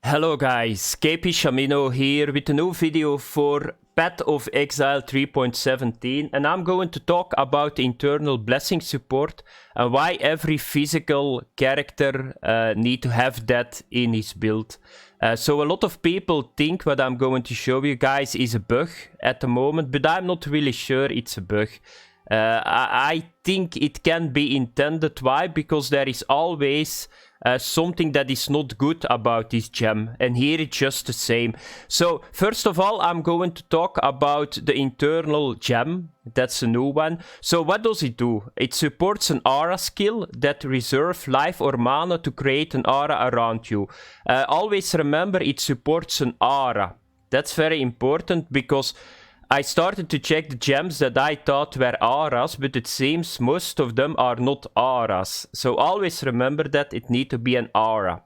Hello guys, KP Shamino here with a new video for Path of Exile 3.17, and I'm going to talk about internal blessing support and why every physical character need to have that in his build. So a lot of people think what I'm going to show you guys is a bug at the moment, but I'm not really sure it's a bug. I think it can be intended. Why? Because there is always something that is not good about this gem, and here it's just the same. So first of all, I'm going to talk about the internal gem. That's a new one. So what does it do? It supports an aura skill that reserves life or mana to create an aura around you. Always remember, it supports an aura. That's very important because I started to check the gems that I thought were auras, but it seems most of them are not auras. So always remember that it needs to be an aura.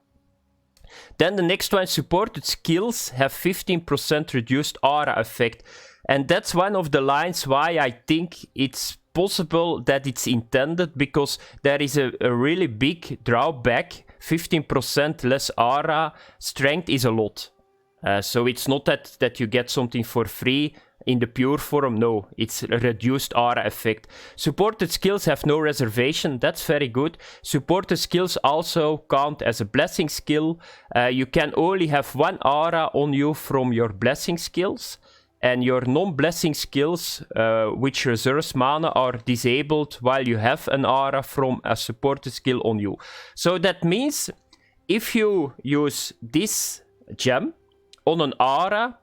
Then the next one, supported skills have 15% reduced aura effect. And that's one of the lines why I think it's possible that it's intended, because there is a really big drawback. 15% less aura strength is a lot. So it's not that you get something for free in the pure form. No, it's a reduced aura effect. Supported skills have no reservation. That's very good. Supported skills also count as a blessing skill. You can only have one aura on you from your blessing skills, and your non-blessing skills, which reserves mana, are disabled while you have an aura from a supported skill on you. So that means if you use this gem on an aura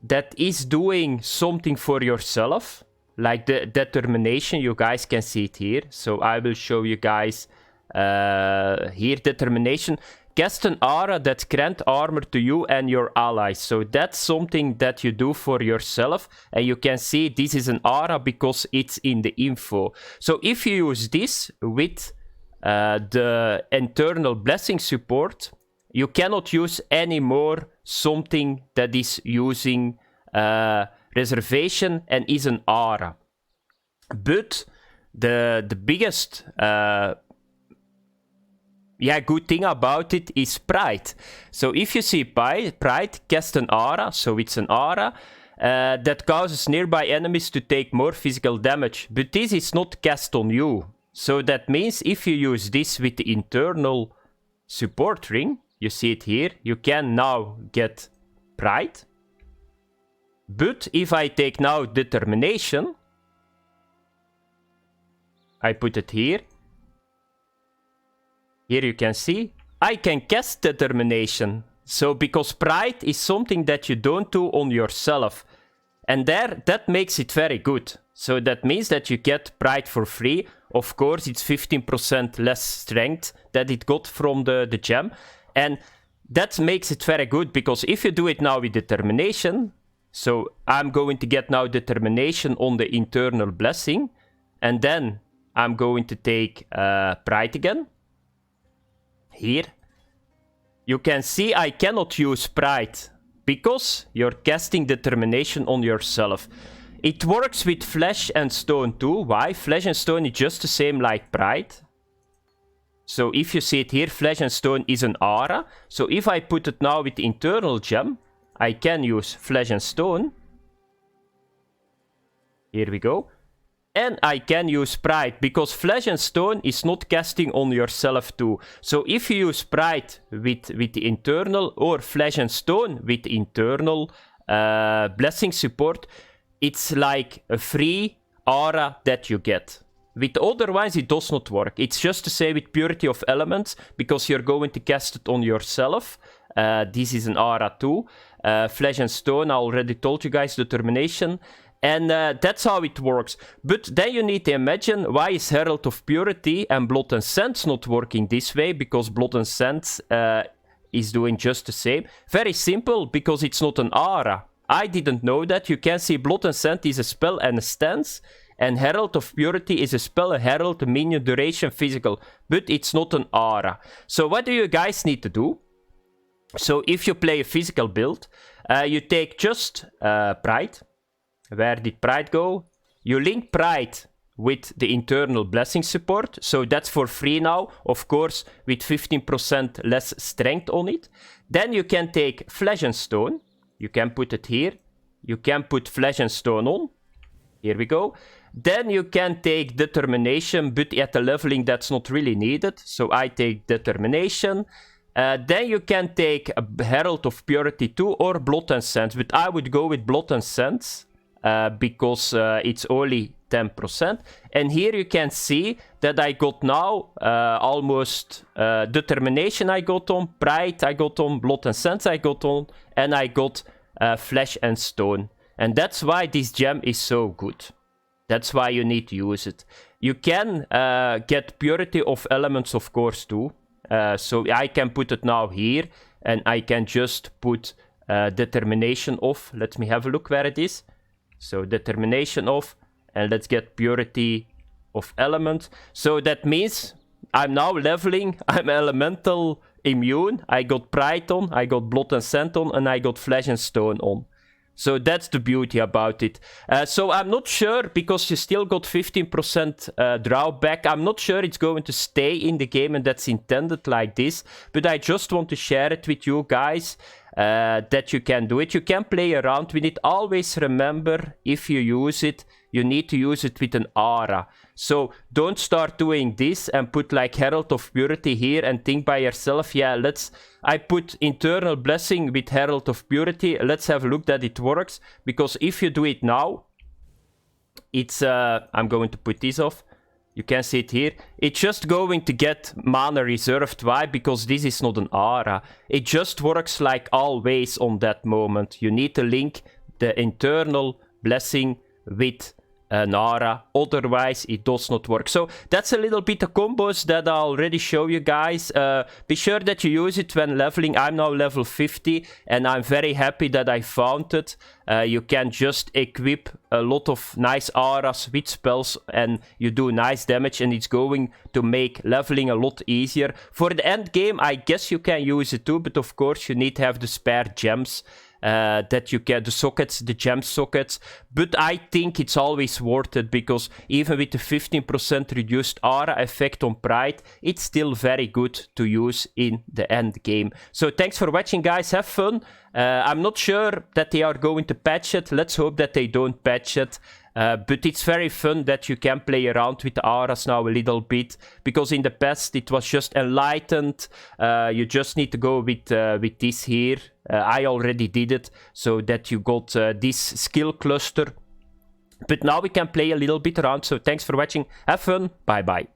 that is doing something for yourself, like the determination, you guys can see it here. So I will show you guys here, determination. Cast an aura that grant armor to you and your allies. So that's something that you do for yourself, and you can see this is an aura because it's in the info. So if you use this with the internal blessing support, you cannot use anymore something that is using reservation and is an aura. But the biggest good thing about it is pride. So if you see pride, cast an aura, so it's an aura that causes nearby enemies to take more physical damage. But this is not cast on you. So that means if you use this with the internal support ring, you see it here, you can now get pride. But if I take now determination, I put it here. Here you can see, I can cast determination. So because pride is something that you don't do on yourself. And that makes it very good. So that means that you get pride for free. Of course, it's 15% less strength that it got from the gem. And that makes it very good, because if you do it now with determination, so I'm going to get now determination on the internal blessing, and then I'm going to take pride again. Here, you can see I cannot use pride, because you're casting determination on yourself. It works with flesh and stone too. Why? Flesh and stone is just the same like pride. So if you see it here, flesh and stone is an aura. So if I put it now with the internal gem, I can use flesh and stone. Here we go. And I can use pride, because flesh and stone is not casting on yourself too. So if you use pride with the internal, or flesh and stone with internal blessing support, it's like a free aura that you get. With other ones, it does not work. It's just the same with Purity of Elements, because you're going to cast it on yourself. This is an aura too. Flesh and Stone, I already told you guys, determination. And that's how it works. But then you need to imagine, why is Herald of Purity and Blood and Sands not working this way? Because Blood and Sands is doing just the same. Very simple, because it's not an aura. I didn't know that. You can see Blood and Sand is a spell and a stance. And Herald of Purity is a spell, a herald, a minion, duration, physical. But it's not an aura. So what do you guys need to do? So if you play a physical build, you take just Pride. Where did Pride go? You link Pride with the internal blessing support. So that's for free now, of course, with 15% less strength on it. Then you can take Flesh and Stone. You can put it here. You can put Flesh and Stone on. Here we go. Then you can take Determination, but at the leveling that's not really needed. So I take Determination. Then you can take a Herald of Purity 2 or Blood and Sense. But I would go with Blood and Sense because it's only 10%. And here you can see that I got now almost Determination I got on, Pride I got on, Blood and Sense I got on, and I got Flesh and Stone. And that's why this gem is so good. That's why you need to use it. You can get Purity of Elements, of course, too. So I can put it now here, and I can just put Determination off. Let me have a look where it is. So Determination off, and let's get Purity of Element. So that means I'm now leveling. I'm Elemental immune. I got Pride on, I got Blood and Scent on, and I got Flesh and Stone on. So that's the beauty about it. So I'm not sure, because you still got 15% drawback. I'm not sure it's going to stay in the game and that's intended like this. But I just want to share it with you guys that you can do it. You can play around with it. Always remember, if you use it, you need to use it with an aura. So don't start doing this and put like Herald of Purity here and think by yourself, yeah, I put Internal Blessing with Herald of Purity. Let's have a look that it works. Because if you do it now, it's, I'm going to put this off. You can see it here. It's just going to get mana reserved. Why? Because this is not an aura. It just works like always on that moment. You need to link the Internal Blessing with an aura, otherwise it does not work. So that's a little bit of combos that I'll already show you guys. Be sure that you use it when leveling. I'm now level 50 and I'm very happy that I found it. You can just equip a lot of nice auras with spells and you do nice damage, and it's going to make leveling a lot easier. For the end game, I guess you can use it too, but of course you need to have the spare gems. That you get the sockets, the gem sockets, but I think it's always worth it, because even with the 15% reduced aura effect on Pride, it's still very good to use in the end game. So thanks for watching, guys, have fun. I'm not sure that they are going to patch it. Let's hope that they don't patch it. But it's very fun that you can play around with the auras now a little bit, because in the past it was just enlightened. You just need to go with this here. I already did it, so that you got this skill cluster. But now we can play a little bit around, so thanks for watching, have fun, bye bye.